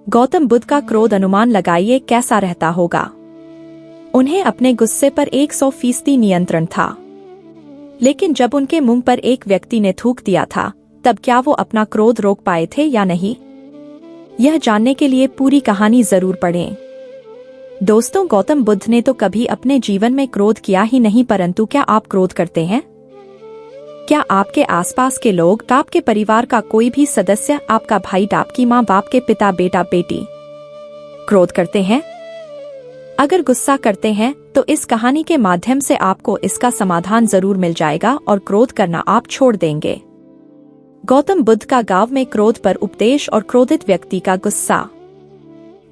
गौतम बुद्ध का क्रोध अनुमान लगाइए कैसा रहता होगा। उन्हें अपने गुस्से पर 100% नियंत्रण था, लेकिन जब उनके मुंह पर एक व्यक्ति ने थूक दिया था, तब क्या वो अपना क्रोध रोक पाए थे या नहीं? यह जानने के लिए पूरी कहानी जरूर पढ़ें। दोस्तों, गौतम बुद्ध ने तो कभी अपने जीवन में क्रोध किया ही नहीं, परंतु क्या आप क्रोध करते हैं? क्या आपके आसपास के लोग, आपके परिवार का कोई भी सदस्य, आपका भाई, आपकी माँ, बाप के पिता, बेटा, बेटी क्रोध करते हैं? अगर गुस्सा करते हैं तो इस कहानी के माध्यम से आपको इसका समाधान जरूर मिल जाएगा और क्रोध करना आप छोड़ देंगे। गौतम बुद्ध का गांव में क्रोध पर उपदेश और क्रोधित व्यक्ति का गुस्सा।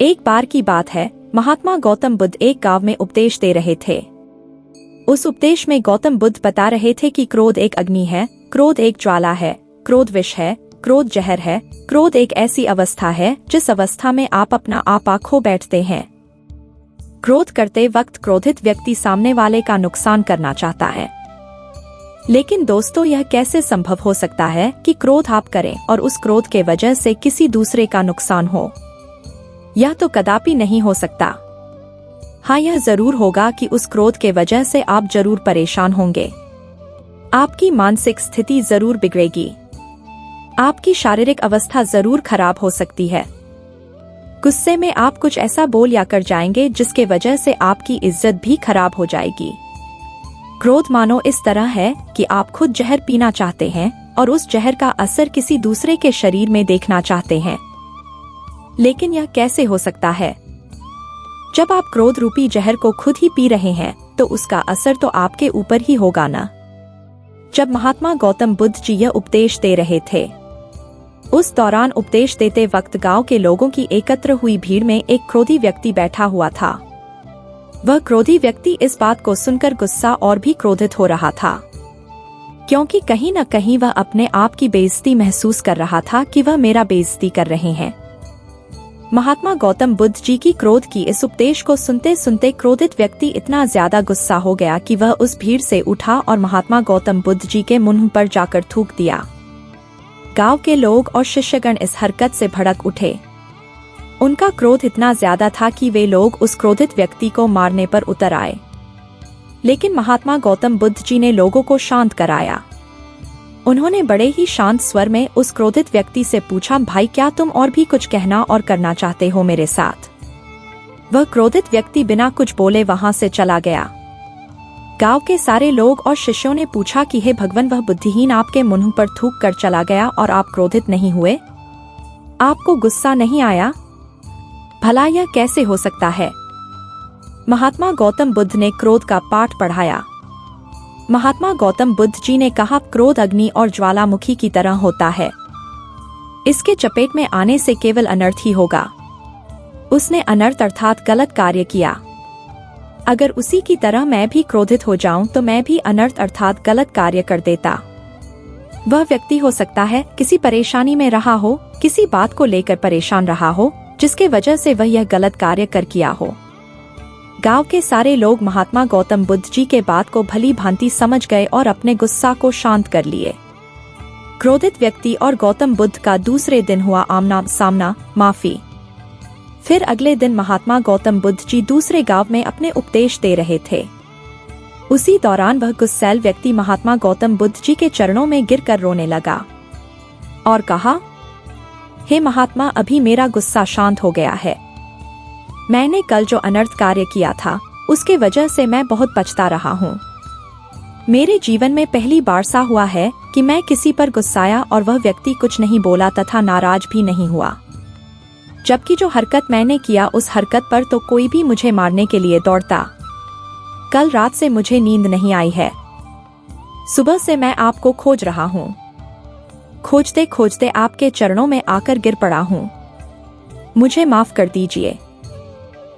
एक बार की बात है, महात्मा गौतम बुद्ध एक गांव में उपदेश दे रहे थे। उस उपदेश में गौतम बुद्ध बता रहे थे कि क्रोध एक अग्नि है, क्रोध एक ज्वाला है, क्रोध विष है, क्रोध जहर है, क्रोध एक ऐसी अवस्था है जिस अवस्था में आप अपना आपा खो बैठते हैं। क्रोध करते वक्त क्रोधित व्यक्ति सामने वाले का नुकसान करना चाहता है। लेकिन दोस्तों, यह कैसे संभव हो सकता है कि क्रोध आप करें और उस क्रोध के वजह से किसी दूसरे का नुकसान हो? यह तो कदापि नहीं हो सकता। हाँ, यह जरूर होगा कि उस क्रोध के वजह से आप जरूर परेशान होंगे, आपकी मानसिक स्थिति जरूर बिगड़ेगी, आपकी शारीरिक अवस्था जरूर खराब हो सकती है। गुस्से में आप कुछ ऐसा बोल या कर जाएंगे जिसके वजह से आपकी इज्जत भी खराब हो जाएगी। क्रोध मानो इस तरह है कि आप खुद जहर पीना चाहते हैं और उस जहर का असर किसी दूसरे के शरीर में देखना चाहते हैं। लेकिन यह कैसे हो सकता है? जब आप क्रोध रूपी जहर को खुद ही पी रहे हैं तो उसका असर तो आपके ऊपर ही होगा ना। जब महात्मा गौतम बुद्ध जी यह उपदेश दे रहे थे, उस दौरान उपदेश देते वक्त गांव के लोगों की एकत्र हुई भीड़ में एक क्रोधी व्यक्ति बैठा हुआ था। वह क्रोधी व्यक्ति इस बात को सुनकर गुस्सा और भी क्रोधित हो रहा था, क्योंकि कहीं न कहीं वह अपने आप की बेइज्जती महसूस कर रहा था कि वह मेरा बेइज्जती कर रहे हैं। महात्मा गौतम बुद्ध जी की क्रोध की इस उपदेश को सुनते सुनते क्रोधित व्यक्ति इतना ज्यादा गुस्सा हो गया कि वह उस भीड़ से उठा और महात्मा गौतम बुद्ध जी के मुंह पर जाकर थूक दिया। गांव के लोग और शिष्यगण इस हरकत से भड़क उठे। उनका क्रोध इतना ज्यादा था कि वे लोग उस क्रोधित व्यक्ति को मारने पर उतर आए। लेकिन महात्मा गौतम बुद्ध जी ने लोगों को शांत कराया। उन्होंने बड़े ही शांत स्वर में उस क्रोधित व्यक्ति से पूछा, भाई, क्या तुम और भी कुछ कहना और करना चाहते हो मेरे साथ? वह क्रोधित व्यक्ति बिना कुछ बोले वहां से चला गया। गांव के सारे लोग और शिष्यों ने पूछा कि हे भगवान, वह बुद्धिहीन आपके मुंह पर थूक कर चला गया और आप क्रोधित नहीं हुए? आपको गुस्सा नहीं आया? भला यह कैसे हो सकता है? महात्मा गौतम बुद्ध ने क्रोध का पाठ पढ़ाया। महात्मा गौतम बुद्ध जी ने कहा, क्रोध अग्नि और ज्वालामुखी की तरह होता है। इसके चपेट में आने से केवल अनर्थ ही होगा। उसने अनर्थ अर्थात गलत कार्य किया। अगर उसी की तरह मैं भी क्रोधित हो जाऊं तो मैं भी अनर्थ अर्थात गलत कार्य कर देता। वह व्यक्ति हो सकता है किसी परेशानी में रहा हो, किसी बात को लेकर परेशान रहा हो, जिसके वजह से वह यह गलत कार्य कर किया हो। गांव के सारे लोग महात्मा गौतम बुद्ध जी के बात को भली भांति समझ गए और अपने गुस्सा को शांत कर लिए। क्रोधित व्यक्ति और गौतम बुद्ध का दूसरे दिन हुआ आमना सामना, माफी। फिर अगले दिन महात्मा गौतम बुद्ध जी दूसरे गांव में अपने उपदेश दे रहे थे। उसी दौरान वह गुस्सैल व्यक्ति महात्मा गौतम बुद्ध जी के चरणों में गिरकर रोने लगा और कहा, हे महात्मा, अभी मेरा गुस्सा शांत हो गया है। मैंने कल जो अनर्थ कार्य किया था उसके वजह से मैं बहुत पछता रहा हूँ। मेरे जीवन में पहली बार सा हुआ है कि मैं किसी पर गुस्साया और वह व्यक्ति कुछ नहीं बोला तथा नाराज भी नहीं हुआ, जबकि जो हरकत मैंने किया उस हरकत पर तो कोई भी मुझे मारने के लिए दौड़ता। कल रात से मुझे नींद नहीं आई है। सुबह से मैं आपको खोज रहा हूँ। खोजते खोजते आपके चरणों में आकर गिर पड़ा हूँ। मुझे माफ कर दीजिए।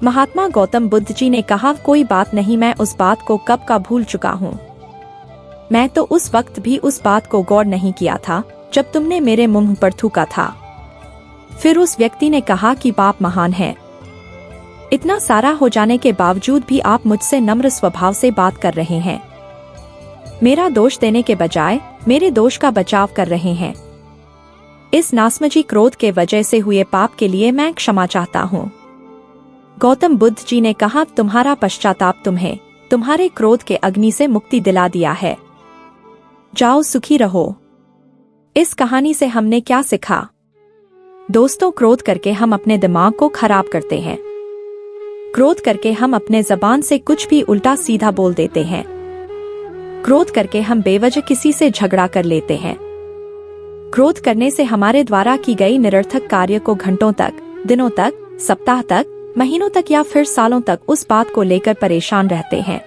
महात्मा गौतम बुद्ध जी ने कहा, कोई बात नहीं, मैं उस बात को कब का भूल चुका हूँ। मैं तो उस वक्त भी उस बात को गौर नहीं किया था जब तुमने मेरे मुंह पर थूका था। फिर उस व्यक्ति ने कहा कि बाप महान है। इतना सारा हो जाने के बावजूद भी आप मुझसे नम्र स्वभाव से बात कर रहे हैं। मेरा दोष देने के बजाय मेरे दोष का बचाव कर रहे हैं। इस नासमझी क्रोध के वजह से हुए पाप के लिए मैं क्षमा चाहता हूँ। गौतम बुद्ध जी ने कहा, तुम्हारा पश्चाताप तुम्हें तुम्हारे क्रोध के अग्नि से मुक्ति दिला दिया है। जाओ सुखी रहो। इस कहानी से हमने क्या सीखा? दोस्तों, क्रोध करके हम अपने दिमाग को खराब करते हैं। क्रोध करके हम अपने जबान से कुछ भी उल्टा सीधा बोल देते हैं। क्रोध करके हम बेवजह किसी से झगड़ा कर लेते हैं। क्रोध करने से हमारे द्वारा की गई निरर्थक कार्य को घंटों तक, दिनों तक, सप्ताह तक, महीनों तक या फिर सालों तक उस बात को लेकर परेशान रहते हैं।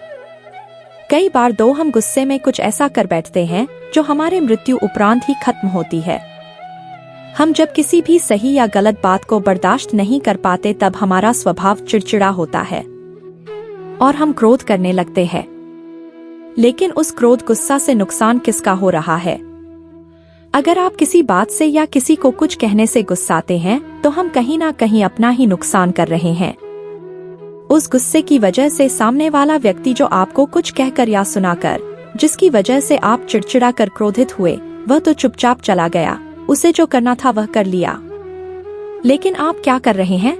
कई बार हम गुस्से में कुछ ऐसा कर बैठते हैं जो हमारे मृत्यु उपरांत ही खत्म होती है। हम जब किसी भी सही या गलत बात को बर्दाश्त नहीं कर पाते तब हमारा स्वभाव चिड़चिड़ा होता है और हम क्रोध करने लगते हैं। लेकिन उस क्रोध गुस्सा से नुकसान किसका हो रहा है? अगर आप किसी बात से या किसी को कुछ कहने से गुस्साते हैं तो हम कहीं ना कहीं अपना ही नुकसान कर रहे हैं। उस गुस्से की वजह से सामने वाला व्यक्ति जो आपको कुछ कहकर या सुनाकर, जिसकी वजह से आप चिड़चिड़ा कर क्रोधित हुए, वह तो चुपचाप चला गया। उसे जो करना था वह कर लिया। लेकिन आप क्या कर रहे हैं?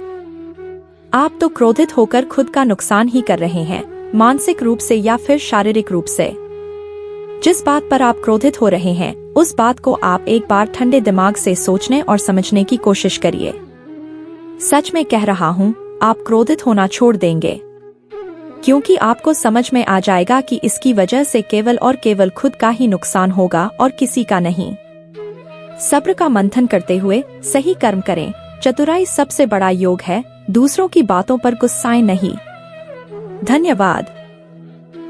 आप तो क्रोधित होकर खुद का नुकसान ही कर रहे हैं, मानसिक रूप से या फिर शारीरिक रूप से। जिस बात पर आप क्रोधित हो रहे हैं उस बात को आप एक बार ठंडे दिमाग से सोचने और समझने की कोशिश करिए। सच में कह रहा हूँ, आप क्रोधित होना छोड़ देंगे, क्योंकि आपको समझ में आ जाएगा कि इसकी वजह से केवल और केवल खुद का ही नुकसान होगा और किसी का नहीं। सब्र का मंथन करते हुए सही कर्म करें। चतुराई सबसे बड़ा योग है। दूसरों की बातों पर गुस्साएं नहीं। धन्यवाद।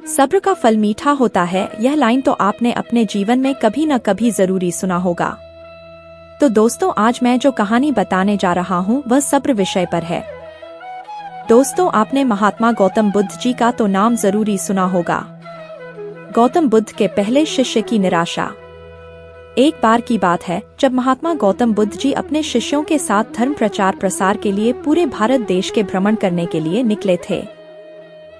सब्र का फल मीठा होता है, यह लाइन तो आपने अपने जीवन में कभी न कभी जरूरी सुना होगा। तो दोस्तों, आज मैं जो कहानी बताने जा रहा हूँ वह सब्र विषय पर है। दोस्तों, आपने महात्मा गौतम बुद्ध जी का तो नाम जरूरी सुना होगा। गौतम बुद्ध के पहले शिष्य की निराशा। एक बार की बात है जब महात्मा गौतम बुद्ध जी अपने शिष्यों के साथ धर्म प्रचार प्रसार के लिए पूरे भारत देश के भ्रमण करने के लिए निकले थे।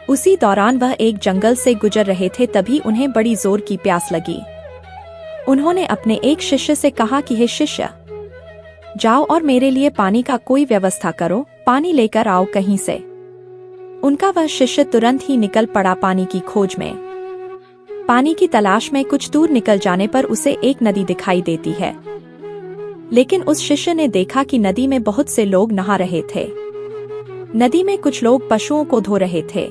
उसी दौरान वह एक जंगल से गुजर रहे थे, तभी उन्हें बड़ी जोर की प्यास लगी। उन्होंने अपने एक शिष्य से कहा कि हे शिष्य, जाओ और मेरे लिए पानी का कोई व्यवस्था करो, पानी लेकर आओ कहीं से। उनका वह शिष्य तुरंत ही निकल पड़ा पानी की खोज में। पानी की तलाश में कुछ दूर निकल जाने पर उसे एक नदी दिखाई देती है। लेकिन उस शिष्य ने देखा कि नदी में बहुत से लोग नहा रहे थे। नदी में कुछ लोग पशुओं को धो रहे थे।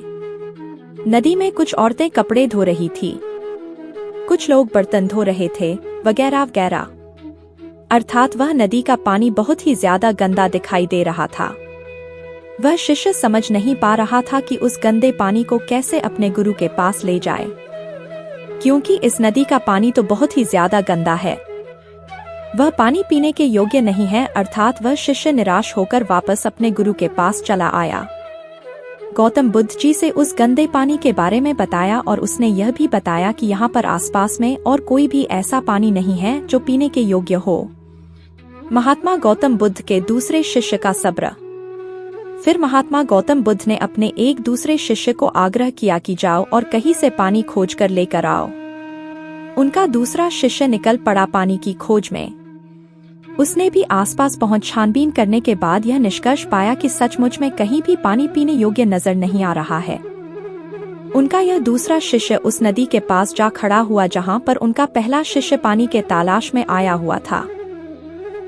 नदी में कुछ औरतें कपड़े धो रही थी। कुछ लोग बर्तन धो रहे थे, वगैरह वगैरह। अर्थात वह नदी का पानी बहुत ही ज्यादा गंदा दिखाई दे रहा था। वह शिष्य समझ नहीं पा रहा था कि उस गंदे पानी को कैसे अपने गुरु के पास ले जाए, क्योंकि इस नदी का पानी तो बहुत ही ज्यादा गंदा है। वह पानी पीने के योग्य नहीं है। अर्थात वह शिष्य निराश होकर वापस अपने गुरु के पास चला आया। गौतम बुद्ध जी से उस गंदे पानी के बारे में बताया और उसने यह भी बताया कि यहाँ पर आसपास में और कोई भी ऐसा पानी नहीं है जो पीने के योग्य हो। महात्मा गौतम बुद्ध के दूसरे शिष्य का सब्र। फिर महात्मा गौतम बुद्ध ने अपने एक दूसरे शिष्य को आग्रह किया कि जाओ और कहीं से पानी खोज कर लेकर आओ। उनका दूसरा शिष्य निकल पड़ा पानी की खोज में। उसने भी आसपास पहुंच छानबीन करने के बाद यह निष्कर्ष पाया कि सचमुच में कहीं भी पानी पीने योग्य नजर नहीं आ रहा है। उनका यह दूसरा शिष्य उस नदी के पास जा खड़ा हुआ जहां पर उनका पहला शिष्य पानी के तलाश में आया हुआ था।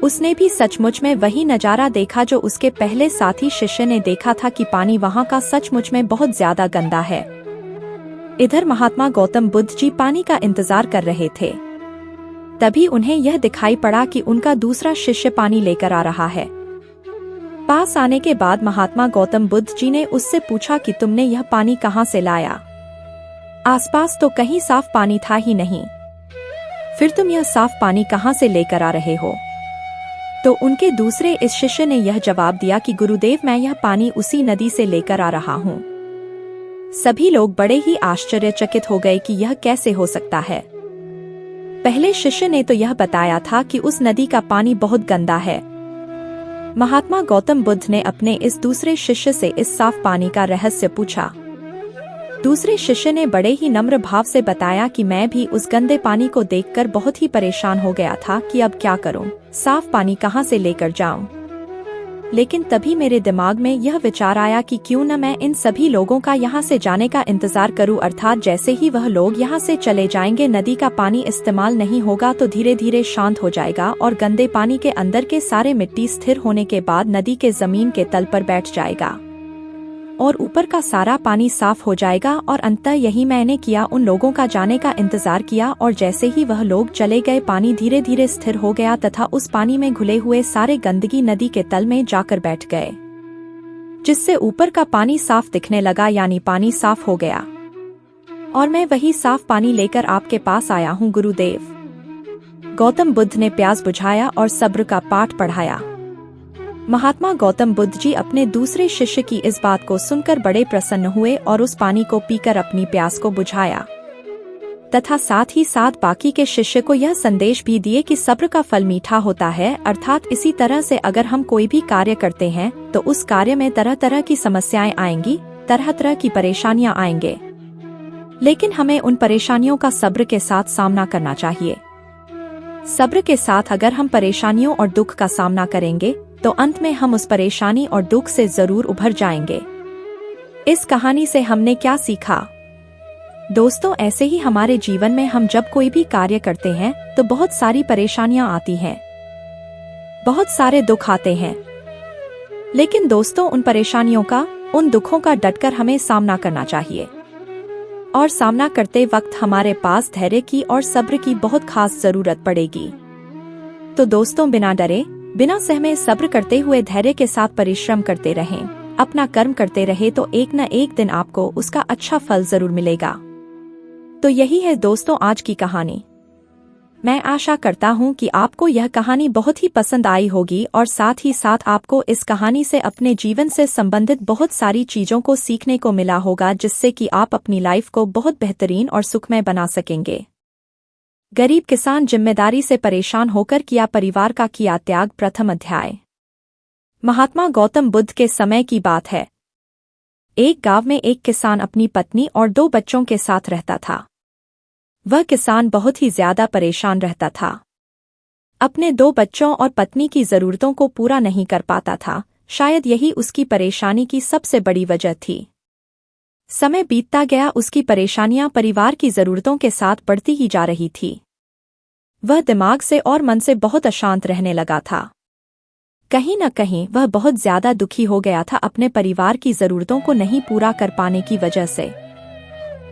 उसने भी सचमुच में वही नजारा देखा जो उसके पहले साथी शिष्य ने देखा था कि पानी वहां का सचमुच में बहुत ज्यादा गंदा है। इधर महात्मा गौतम बुद्ध जी पानी का इंतजार कर रहे थे। तभी उन्हें यह दिखाई पड़ा कि उनका दूसरा शिष्य पानी लेकर आ रहा है। पास आने के बाद महात्मा गौतम बुद्ध जी ने उससे पूछा कि तुमने यह पानी कहाँ से लाया? आसपास तो कहीं साफ पानी था ही नहीं, फिर तुम यह साफ पानी कहाँ से लेकर आ रहे हो? तो उनके दूसरे इस शिष्य ने यह जवाब दिया कि गुरुदेव, मैं यह पानी उसी नदी से लेकर आ रहा हूँ। सभी लोग बड़े ही आश्चर्यचकित हो गए कि यह कैसे हो सकता है। पहले शिष्य ने तो यह बताया था कि उस नदी का पानी बहुत गंदा है। महात्मा गौतम बुद्ध ने अपने इस दूसरे शिष्य से इस साफ पानी का रहस्य पूछा। दूसरे शिष्य ने बड़े ही नम्र भाव से बताया कि मैं भी उस गंदे पानी को देखकर बहुत ही परेशान हो गया था कि अब क्या करूं, साफ पानी कहां से लेकर जाऊं। लेकिन तभी मेरे दिमाग में यह विचार आया कि क्यों न मैं इन सभी लोगों का यहाँ से जाने का इंतजार करूं, अर्थात जैसे ही वह लोग यहाँ से चले जाएंगे नदी का पानी इस्तेमाल नहीं होगा तो धीरे धीरे शांत हो जाएगा और गंदे पानी के अंदर के सारे मिट्टी स्थिर होने के बाद नदी के जमीन के तल पर बैठ जाएगा और ऊपर का सारा पानी साफ हो जाएगा। और अंततः यही मैंने किया, उन लोगों का जाने का इंतजार किया और जैसे ही वह लोग चले गए पानी धीरे धीरे स्थिर हो गया तथा उस पानी में घुले हुए सारे गंदगी नदी के तल में जाकर बैठ गए, जिससे ऊपर का पानी साफ दिखने लगा, यानी पानी साफ हो गया। और मैं वही साफ पानी लेकर आपके पास आया हूँ गुरुदेव। गौतम बुद्ध ने प्यास बुझाया और सब्र का पाठ पढ़ाया। महात्मा गौतम बुद्ध जी अपने दूसरे शिष्य की इस बात को सुनकर बड़े प्रसन्न हुए और उस पानी को पीकर अपनी प्यास को बुझाया तथा साथ ही साथ बाकी के शिष्य को यह संदेश भी दिए कि सब्र का फल मीठा होता है, अर्थात इसी तरह से अगर हम कोई भी कार्य करते हैं तो उस कार्य में तरह तरह की समस्याएं आएंगी, तरह तरह की परेशानियां आएंगे, लेकिन हमें उन परेशानियों का सब्र के साथ सामना करना चाहिए। सब्र के साथ अगर हम परेशानियों और दुख का सामना करेंगे तो अंत में हम उस परेशानी और दुख से जरूर उभर जाएंगे। इस कहानी से हमने क्या सीखा? दोस्तों, ऐसे ही हमारे जीवन में हम जब कोई भी कार्य करते हैं तो बहुत सारी परेशानियां आती हैं, बहुत सारे दुख आते हैं, लेकिन दोस्तों उन परेशानियों का, उन दुखों का डटकर हमें सामना करना चाहिए। और सामना करते वक्त हमारे पास धैर्य की और सब्र की बहुत खास जरूरत पड़ेगी। तो दोस्तों, बिना डरे, बिना सहमे सब्र करते हुए धैर्य के साथ परिश्रम करते रहें, अपना कर्म करते रहे तो एक न एक दिन आपको उसका अच्छा फल जरूर मिलेगा। तो यही है दोस्तों आज की कहानी। मैं आशा करता हूँ कि आपको यह कहानी बहुत ही पसंद आई होगी और साथ ही साथ आपको इस कहानी से अपने जीवन से संबंधित बहुत सारी चीजों को सीखने को मिला होगा, जिससे कि आप अपनी लाइफ को बहुत बेहतरीन और सुखमय बना सकेंगे। गरीब किसान जिम्मेदारी से परेशान होकर किया परिवार का किया त्याग, प्रथम अध्याय। महात्मा गौतम बुद्ध के समय की बात है। एक गांव में एक किसान अपनी पत्नी और 2 बच्चों के साथ रहता था। वह किसान बहुत ही ज्यादा परेशान रहता था। अपने 2 बच्चों और पत्नी की जरूरतों को पूरा नहीं कर पाता था, शायद यही उसकी परेशानी की सबसे बड़ी वजह थी। समय बीतता गया, उसकी परेशानियां परिवार की जरूरतों के साथ बढ़ती ही जा रही थी। वह दिमाग से और मन से बहुत अशांत रहने लगा था। कहीं न कहीं वह बहुत ज्यादा दुखी हो गया था अपने परिवार की जरूरतों को नहीं पूरा कर पाने की वजह से।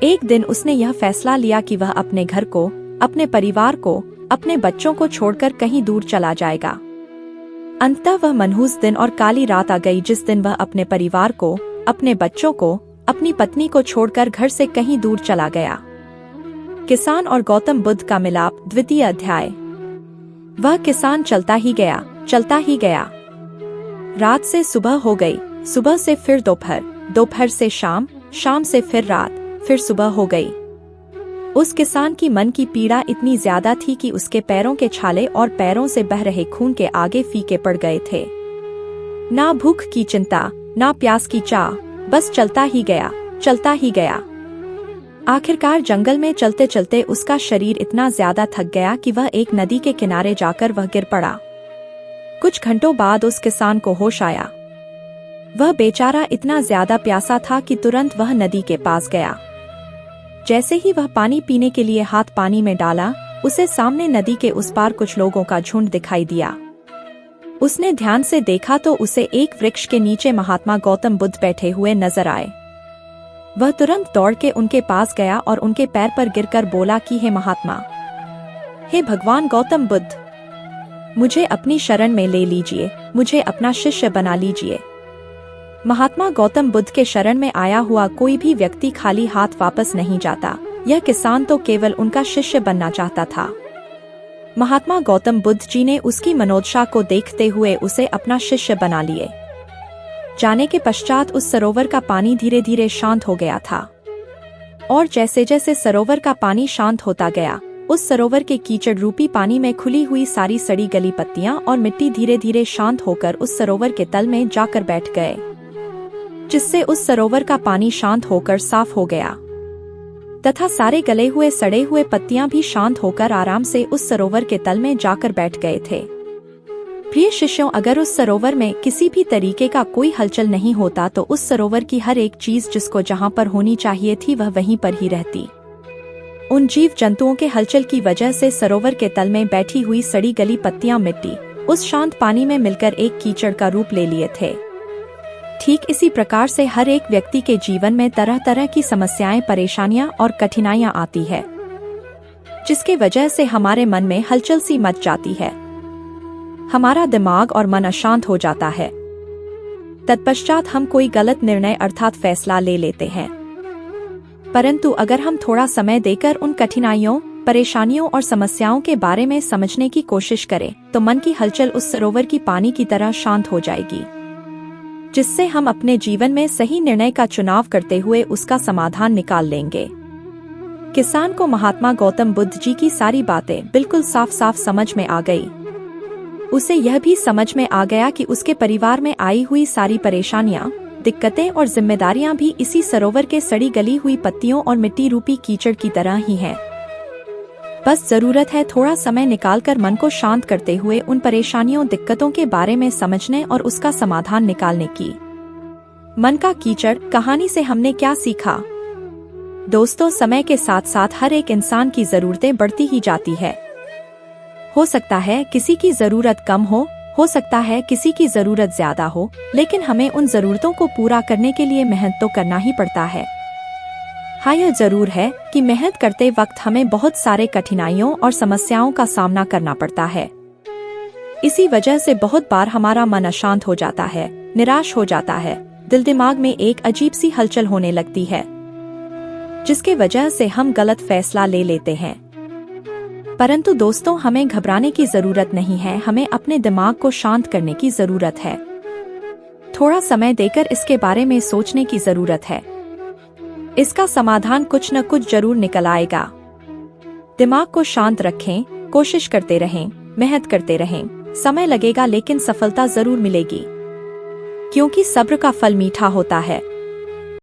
एक दिन उसने यह फैसला लिया कि वह अपने घर को, अपने परिवार को, अपने बच्चों को छोड़कर कहीं दूर चला जाएगा। अंततः वह मनहूस दिन और काली रात आ गई जिस दिन वह अपने परिवार को, अपने बच्चों को, अपनी पत्नी को छोड़कर घर से कहीं दूर चला गया। किसान और गौतम बुद्ध का मिलाप, द्वितीय अध्याय। वह किसान चलता ही गया, चलता ही गया। रात से सुबह हो गई, सुबह से फिर दोपहर, दोपहर से शाम, शाम से फिर रात, फिर सुबह हो गई। उस किसान की मन की पीड़ा इतनी ज्यादा थी कि उसके पैरों के छाले और पैरों से बह रहे खून के आगे फीके पड़ गए थे। ना भूख की चिंता, ना प्यास की चाह, बस चलता ही गया, चलता ही गया। आखिरकार जंगल में चलते चलते उसका शरीर इतना ज्यादा थक गया कि वह एक नदी के किनारे जाकर वह गिर पड़ा। कुछ घंटों बाद उस किसान को होश आया। वह बेचारा इतना ज्यादा प्यासा था कि तुरंत वह नदी के पास गया। जैसे ही वह पानी पीने के लिए हाथ पानी में डाला, उसे सामने नदी के उस पार कुछ लोगों का झुंड दिखाई दिया। उसने ध्यान से देखा तो उसे एक वृक्ष के नीचे महात्मा गौतम बुद्ध बैठे हुए नजर आए। वह तुरंत दौड़ के उनके पास गया और उनके पैर पर गिरकर बोला कि हे महात्मा, हे भगवान गौतम बुद्ध, मुझे अपनी शरण में ले लीजिए, मुझे अपना शिष्य बना लीजिए। महात्मा गौतम बुद्ध के शरण में आया हुआ कोई भी व्यक्ति खाली हाथ वापस नहीं जाता। यह किसान तो केवल उनका शिष्य बनना चाहता था। महात्मा गौतम बुद्ध जी ने उसकी मनोदशा को देखते हुए उसे अपना शिष्य बना लिए। जाने के पश्चात उस सरोवर का पानी धीरे धीरे शांत हो गया था और जैसे जैसे सरोवर का पानी शांत होता गया, उस सरोवर के कीचड़ रूपी पानी में खुली हुई सारी सड़ी गली पत्तियां और मिट्टी धीरे धीरे शांत होकर उस सरोवर के तल में जाकर बैठ गए। जिससे उस सरोवर का पानी शांत होकर साफ हो गया तथा सारे गले हुए सड़े हुए पत्तियां भी शांत होकर आराम से उस सरोवर के तल में जाकर बैठ गए थे। प्रिय शिष्यों, अगर उस सरोवर में किसी भी तरीके का कोई हलचल नहीं होता तो उस सरोवर की हर एक चीज जिसको जहां पर होनी चाहिए थी वह वहीं पर ही रहती। उन जीव जंतुओं के हलचल की वजह से सरोवर के तल में बैठी हुई सड़ी गली पत्तियां मिट्टी उस शांत पानी में मिलकर एक कीचड़ का रूप ले लिए थे। ठीक इसी प्रकार से हर एक व्यक्ति के जीवन में तरह तरह की समस्याएं, परेशानियां और कठिनाइयां आती है, जिसके वजह से हमारे मन में हलचल सी मच जाती है। हमारा दिमाग और मन अशांत हो जाता है। तत्पश्चात हम कोई गलत निर्णय अर्थात फैसला ले लेते हैं। परंतु अगर हम थोड़ा समय देकर उन कठिनाइयों, परेशानियों और समस्याओं के बारे में समझने की कोशिश करें तो मन की हलचल उस सरोवर की पानी की तरह शांत हो जाएगी, जिससे हम अपने जीवन में सही निर्णय का चुनाव करते हुए उसका समाधान निकाल लेंगे। किसान को महात्मा गौतम बुद्ध जी की सारी बातें बिल्कुल साफ साफ समझ में आ गई। उसे यह भी समझ में आ गया कि उसके परिवार में आई हुई सारी परेशानियां, दिक्कतें और जिम्मेदारियां भी इसी सरोवर के सड़ी गली हुई पत्तियों और मिट्टी रूपी कीचड़ की तरह ही हैं। बस जरूरत है थोड़ा समय निकालकर मन को शांत करते हुए उन परेशानियों, दिक्कतों के बारे में समझने और उसका समाधान निकालने की। मन का कीचड़ कहानी से हमने क्या सीखा? दोस्तों, समय के साथ साथ हर एक इंसान की जरूरतें बढ़ती ही जाती है। हो सकता है किसी की जरूरत कम हो सकता है किसी की जरूरत ज्यादा हो, लेकिन हमें उन जरूरतों को पूरा करने के लिए मेहनत तो करना ही पड़ता है। हाँ, यह जरूर है कि मेहनत करते वक्त हमें बहुत सारे कठिनाइयों और समस्याओं का सामना करना पड़ता है। इसी वजह से बहुत बार हमारा मन अशांत हो जाता है, निराश हो जाता है, दिल दिमाग में एक अजीब सी हलचल होने लगती है, जिसके वजह से हम गलत फैसला ले लेते हैं। परंतु दोस्तों, हमें घबराने की जरूरत नहीं है, हमें अपने दिमाग को शांत करने की जरूरत है। थोड़ा समय देकर इसके बारे में सोचने की जरूरत है। इसका समाधान कुछ न कुछ जरूर निकल आएगा। दिमाग को शांत रखें, कोशिश करते रहें, मेहनत करते रहें। समय लगेगा लेकिन सफलता जरूर मिलेगी, क्योंकि सब्र का फल मीठा होता है।